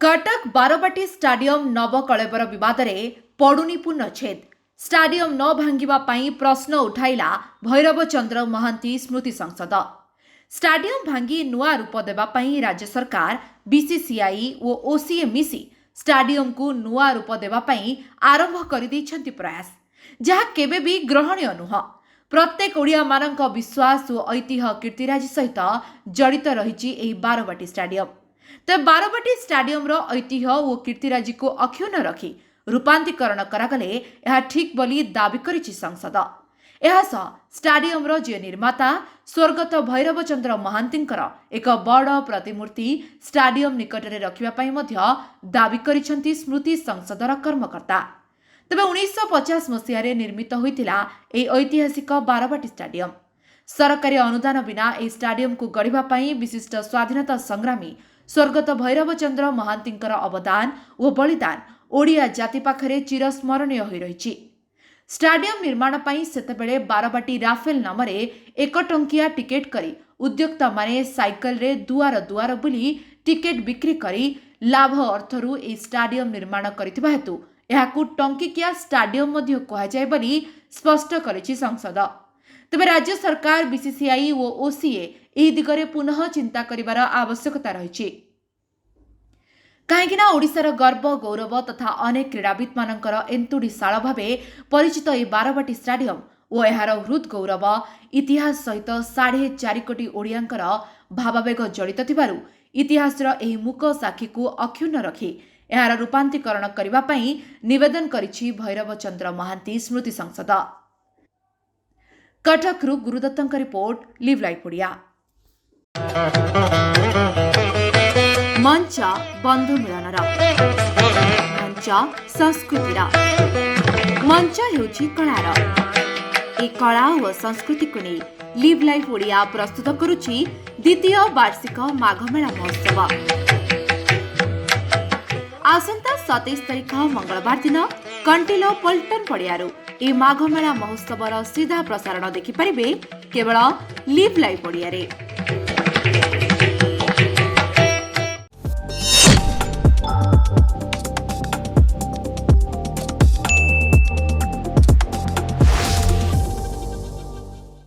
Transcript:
Cuttack Barbati stadium Nabakalebara विवाद में पड़ुनी पूर्णछेद stadium न भांगिबा पई प्रश्न उठाइला भैरव चंद्र महांती स्मृति संसद। स्टाडियम भांगी नुआ रूप देबा पई राज्य सरकार बीसीसीआई और ओसीए मिसी स्टाडियम को नुआ रूप देबा पई आरंभ कर दैछंती प्रयास, जहा केबे भी ग्रहणीय नुह। प्रत्येक ओडिया मानक विश्वास और ऐतिह्य कीर्तिराजी सहित जड़ित रही एही बारबाटी स्टाडियम। तो बारबाटी स्टाडियम रो ऐतिह्य और कीर्तिराजी को अक्षुण्ण रखी रूपांतरीकरण करागले यह ठीक बोली दाबी करिछि संसद। एहासह स्टाडियम रो जे निर्माता स्वर्गत भैरव चंद्र महांतींकर एक बड़ प्रतिमूर्ति स्टाडियम निकटरे रखिबा पई मध्य दाबी करिसेंती स्मृति संसदर कर्मकर्ता। तबे 1950 मसीह निर्मित होइतिला एही ऐतिहासिक बारबाटी स्टाडियम। सरकारी अनुदान बिना एही स्टाडियम को गढ़िबा पई विशिष्ट स्वाधीनता संग्रामी स्वर्गत भैरव चंद्र महांतींकर अवदान और बलिदान ओडिया जाति पाखरे चिरस्मरणीय होई रहिछि। स्टाडियम निर्माण पई सेतेबेले बारबाटी राफेल नामरे 1 टंकिया टिकेट करी उद्योक्ता माने साइकल रे दुआर दुआर बुली टिकेट बिक्री करी लाभ अर्थरू ए स्टाडियम निर्माण करिथिबा हेतु एहाकू टंकिकिया स्टाडियम मध्य कहा जाय बोली स्पष्ट करिछि संसद। तबे राज्य सरकार बीसीसीआई और ओसीए एही दिगरे पुनः चिंता करिवार आवश्यकता रहिछि। कहीं ओडिशार गर्व गौरव तथा अनेक क्रीड़ाविद मानकर एंतुड़ीशाला भावे परिचित ए बारबाटी स्टाडियम और एहार हृद गौरव इतिहास सहित 4.5 कोटी ओडियांकर भावावेग जड़ित थिबारु इतिहासर एही मूक साक्षी को अक्षुण्ण रखी एहार रूपांतरीकरण करिबा पई निवेदन करिछि भैरव चंद्र महांती स्मृति संसद। कटकरू गुरुदत्तଙ୍କ रिपोर्ट लिव लाइफ ओडिया। मंच बंधु मिलनर मंच संस्कृतिर मंच हेउछि कलार ए कला और संस्कृति को नहीं लिव लाइफ ओडिया प्रस्तुत करुछि द्वितीय वार्षिक माघ मेला महोत्सव। आसंता 27 तारिख मंगलवार दिन कंटिलो पल्टन पड़ियारू ए माघ मेला महोत्सवर सीधा प्रसारण देखिपारे केवल लिव लाइफ ओडिया रे।